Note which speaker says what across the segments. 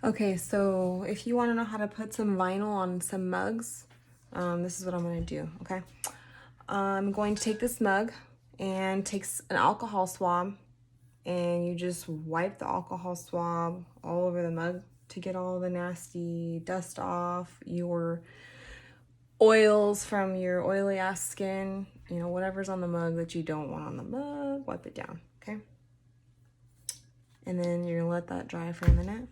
Speaker 1: Okay, so if you want to know how to put some vinyl on some mugs, this is what I'm going to do, okay? I'm going to take this mug and take an alcohol swab, and you just wipe the alcohol swab all over the mug to get all the nasty dust off, your oils from your oily ass skin, you know, whatever's on the mug that you don't want on the mug, wipe it down, okay? And then you're gonna let that dry for a minute.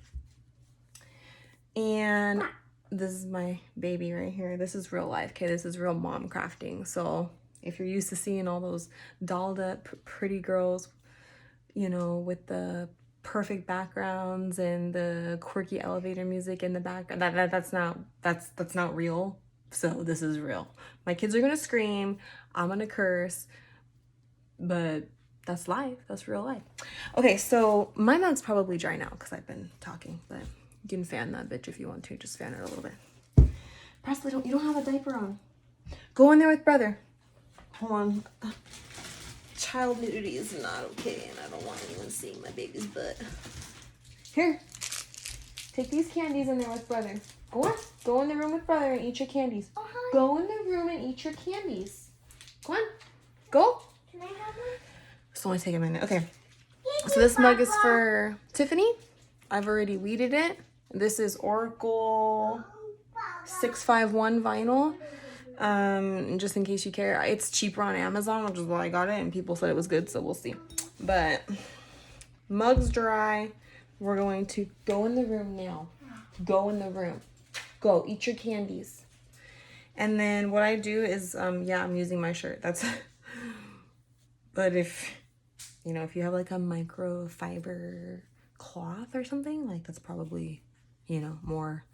Speaker 1: And this is my baby right here. This is real life, okay? This is real mom crafting. So if you're used to seeing all those dolled up pretty girls, you know, with the perfect backgrounds and the quirky elevator music in the background, that's not real. So this is real. My kids are gonna scream, I'm gonna curse, but that's life. That's real life. Okay, so my mouth's probably dry now because I've been talking, but you can fan that bitch if you want to. Just fan it a little bit. Presley, you don't have a diaper on. Go in there with brother. Hold on. Child nudity is not okay, and I don't want anyone seeing my baby's butt. Here, take these candies in there with brother. Go on. Go in the room with brother and eat your candies. Go in the room and eat your candies. Go on. Go. Can I have one? It's only take a minute. Okay. So this mug is for Tiffany. I've already weeded it. This is Oracle 651 vinyl. Just in case you care, it's cheaper on Amazon, which is why I got it, and people said it was good, so we'll see. But mug's dry. We're going to go in the room now. Go in the room. Go eat your candies. And then what I do is, yeah, I'm using my shirt. That's, but if, you know, if you have like a microfiber cloth or something, like that's probably, you know, more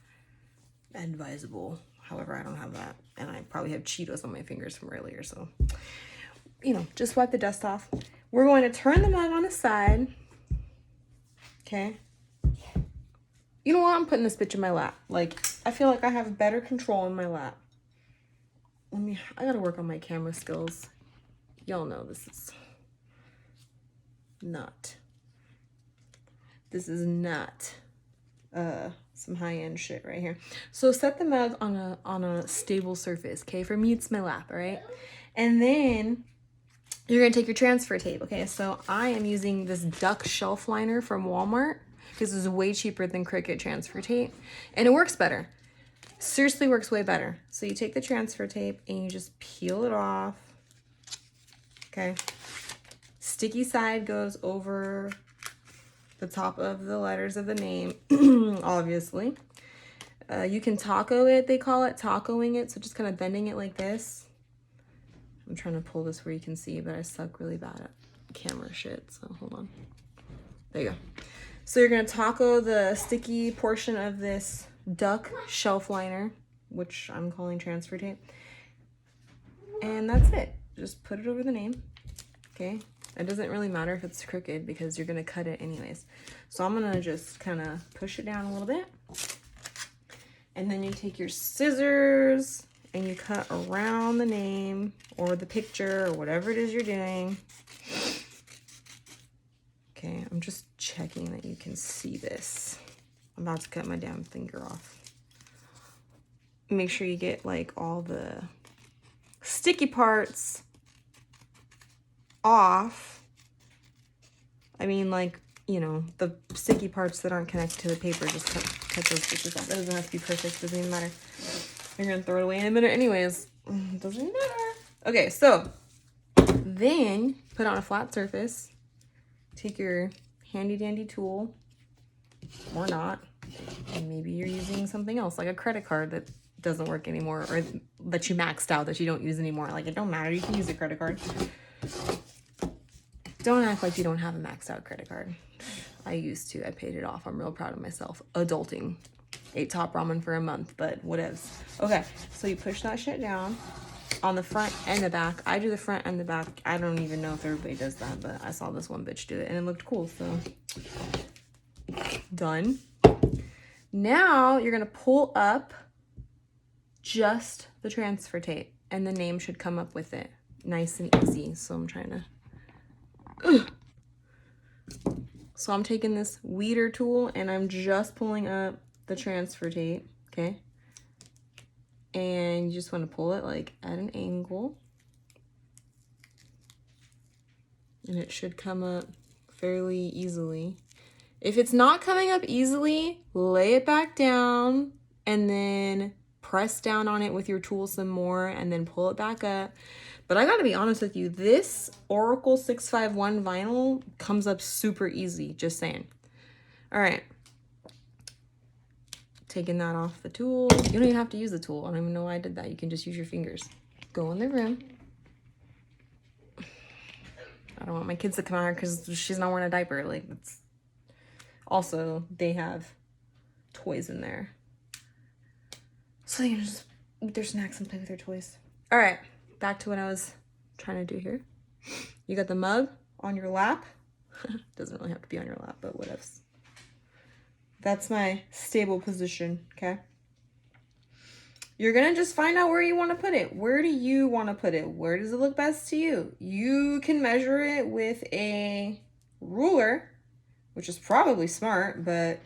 Speaker 1: advisable. However, I don't have that, and I probably have Cheetos on my fingers from earlier, so, you know, just wipe the dust off. We're going to turn the mug on the side. Okay. You know what? I'm putting this bitch in my lap. Like, I feel like I have better control in my lap. I gotta work on my camera skills. Y'all know this is not some high-end shit right here. So set the mug on a stable surface, okay? For me, it's my lap, all right? And then you're gonna take your transfer tape, okay? So I am using this duck shelf liner from Walmart because it's way cheaper than Cricut transfer tape, and it works better. Seriously works way better. So you take the transfer tape and you just peel it off, okay? Sticky side goes over the top of the letters of the name, obviously. You can taco it, they call it, tacoing it, so just kind of bending it like this. I'm trying to pull this where you can see, but I suck really bad at camera shit, so hold on. There you go. So you're gonna taco the sticky portion of this duck shelf liner, which I'm calling transfer tape. And that's it. Just put it over the name, okay? It doesn't really matter if it's crooked because you're gonna cut it anyways. So I'm gonna just kind of push it down a little bit. And then you take your scissors and you cut around the name or the picture or whatever it is you're doing. Okay, I'm just checking that you can see this. I'm about to cut my damn finger off. Make sure you get like all the sticky parts off. I mean, like, you know, the sticky parts that aren't connected to the paper, just cut those pieces off. That doesn't have to be perfect, doesn't even matter. You're gonna throw it away in a minute anyways. Doesn't matter. Okay, so then put on a flat surface. Take your handy dandy tool, or not, and maybe you're using something else, like a credit card that doesn't work anymore, or that you maxed out that you don't use anymore. Like, it don't matter, you can use a credit card. Don't act like you don't have a maxed out credit card. I used to. I paid it off. I'm real proud of myself. Adulting. Ate top ramen for a month, but whatevs. Okay, so you push that shit down on the front and the back. I do the front and the back. I don't even know if everybody does that, but I saw this one bitch do it and it looked cool, so done. Now you're gonna pull up just the transfer tape and the name should come up with it. Nice and easy. So I'm trying to So I'm taking this weeder tool and I'm just pulling up the transfer tape, okay? And you just want to pull it like at an angle. And it should come up fairly easily. If it's not coming up easily, lay it back down and then press down on it with your tool some more and then pull it back up. But I gotta be honest with you, this Oracle 651 vinyl comes up super easy, just saying. All right. Taking that off the tool. You don't even have to use the tool. I don't even know why I did that. You can just use your fingers. Go in the room. I don't want my kids to come out here because she's not wearing a diaper. Like, it's also, they have toys in there. So they can just eat their snacks and play with their toys. All right, back to what I was trying to do here. You got the mug on your lap. Doesn't really have to be on your lap, but what else? That's my stable position, okay? You're gonna just find out where you wanna put it. Where do you wanna put it? Where does it look best to you? You can measure it with a ruler, which is probably smart, but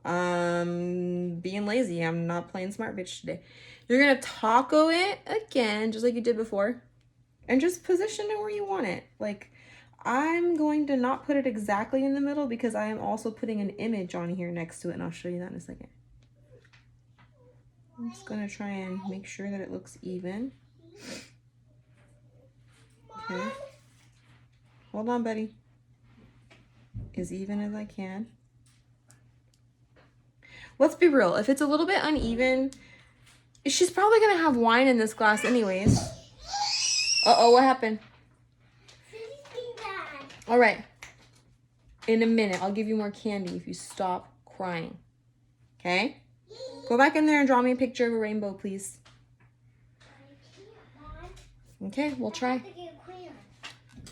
Speaker 1: being lazy, I'm not playing smart bitch today. You're gonna taco it again, just like you did before, and just position it where you want it. Like, I'm going to not put it exactly in the middle because I am also putting an image on here next to it, and I'll show you that in a second. I'm just gonna try and make sure that it looks even. Okay. Hold on, buddy. As even as I can. Let's be real. If it's a little bit uneven, she's probably gonna have wine in this glass anyways. Uh-oh, what happened? All right. In a minute, I'll give you more candy if you stop crying. Okay? Go back in there and draw me a picture of a rainbow, please. Okay, we'll try.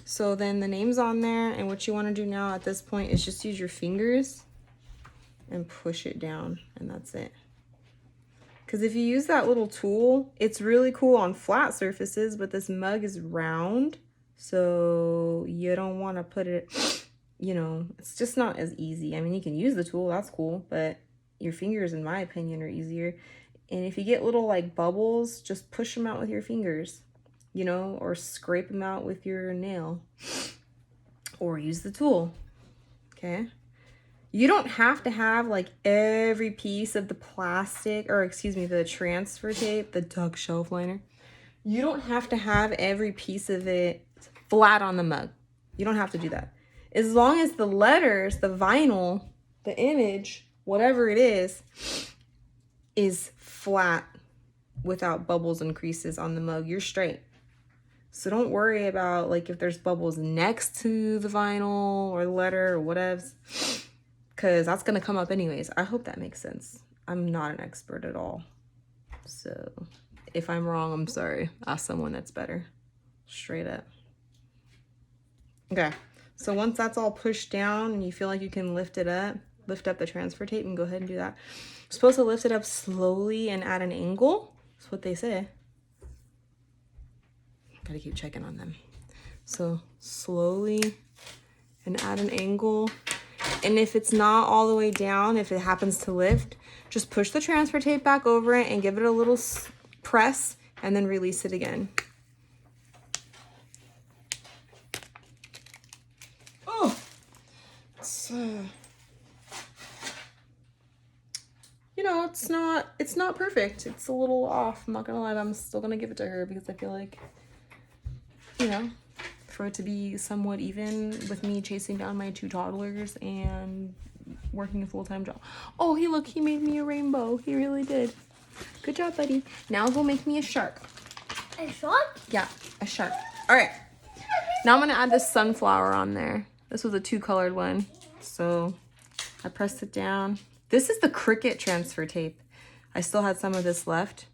Speaker 1: So then the name's on there, and what you want to do now at this point is just use your fingers and push it down, and that's it. Because if you use that little tool, it's really cool on flat surfaces, but this mug is round, so you don't want to put it, you know, it's just not as easy. I mean, you can use the tool, that's cool, but your fingers, in my opinion, are easier. And if you get little like bubbles, just push them out with your fingers, you know, or scrape them out with your nail, or use the tool. Okay. You don't have to have like every piece of the plastic, or excuse me, the transfer tape, the duck shelf liner. You don't have to have every piece of it flat on the mug. You don't have to do that. As long as the letters, the vinyl, the image, whatever it is flat without bubbles and creases on the mug, you're straight. So don't worry about like if there's bubbles next to the vinyl or the letter or whatevs, because that's going to come up anyways. I hope that makes sense. I'm not an expert at all. So if I'm wrong, I'm sorry. Ask someone that's better. Straight up. Okay. So once that's all pushed down and you feel like you can lift it up, lift up the transfer tape and go ahead and do that. You're supposed to lift it up slowly and at an angle. That's what they say. Gotta keep checking on them. So slowly and at an angle. And if it's not all the way down, if it happens to lift, just push the transfer tape back over it and give it a little press and then release it again. Oh, it's, you know, it's not perfect. It's a little off. I'm not gonna lie, but I'm still gonna give it to her because I feel like, you know, for it to be somewhat even with me chasing down my 2 toddlers and working a full-time job. Oh, look, he made me a rainbow. He really did. Good job, buddy. Now go make me a shark.
Speaker 2: A shark?
Speaker 1: Yeah, a shark. All right. Now I'm gonna add this sunflower on there. This was a 2-colored one. So I pressed it down. This is the Cricut transfer tape. I still had some of this left.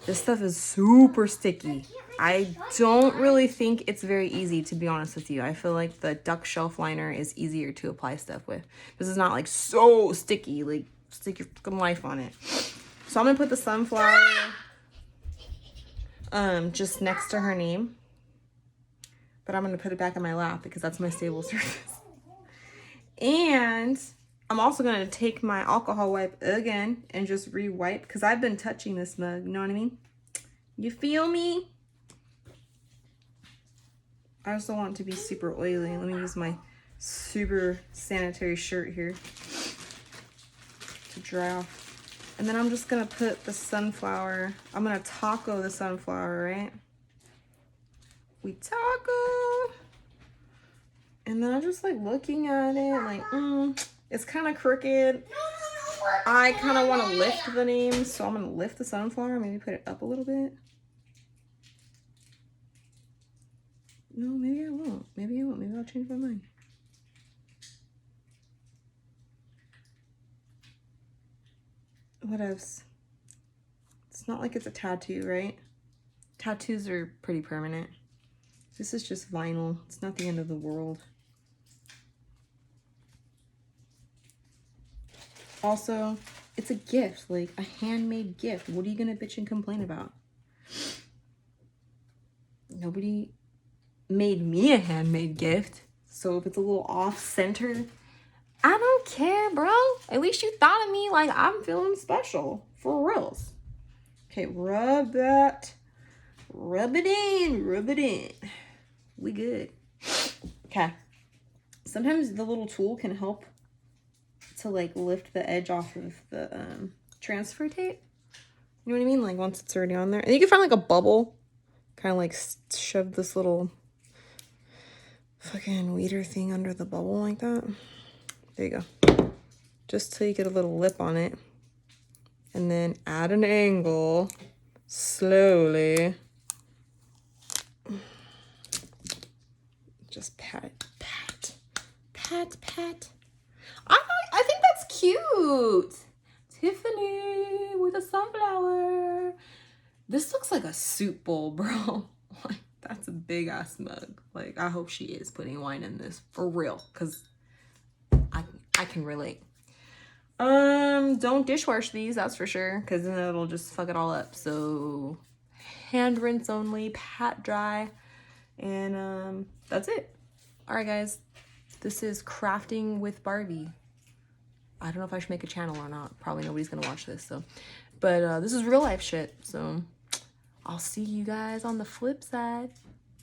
Speaker 1: This stuff is super sticky. I don't really think it's very easy, to be honest with you. I feel like the duck shelf liner is easier to apply stuff with. This is not like so sticky, like stick your fucking life on it. So I'm gonna put the sunflower just next to her name. But I'm gonna put it back in my lap because that's my stable surface. And I'm also going to take my alcohol wipe again and just re-wipe because I've been touching this mug. You know what I mean? You feel me? I just don't want it to be super oily. Let me use my super sanitary shirt here to dry off. And then I'm just going to put the sunflower. I'm going to taco the sunflower, right? We taco. And then I'm just like looking at it like, it's kind of crooked. I kind of want to lift the name, so I'm going to lift the sunflower, maybe put it up a little bit. No, maybe I won't. Maybe I won't. Maybe I'll change my mind. What else? It's not like it's a tattoo, right? Tattoos are pretty permanent. This is just vinyl. It's not the end of the world. Also, it's a gift, like a handmade gift. What are you gonna bitch and complain about? Nobody made me a handmade gift. So if it's a little off center, I don't care, bro. At least you thought of me. Like, I'm feeling special. For reals. Okay, rub that. Rub it in. Rub it in. We good. Okay. Sometimes the little tool can help to like lift the edge off of the transfer tape. You know what I mean? Like once it's already on there. And you can find like a bubble. Kind of like shove this little fucking weeder thing under the bubble like that. There you go. Just till you get a little lip on it. And then at an angle, slowly. Just pat it. Pat. Pat, pat. I think that's cute. Tiffany with a sunflower. This looks like a soup bowl, bro. Like, that's a big ass mug. Like, I hope she is putting wine in this for real, because I can relate. Don't dishwash these, that's for sure, because then it'll just fuck it all up. So hand rinse only, pat dry, and that's it. All right, guys, this is crafting with Barbie. I don't know if I should make a channel or not. Probably nobody's gonna watch this, so. But this is real life shit, so I'll see you guys on the flip side.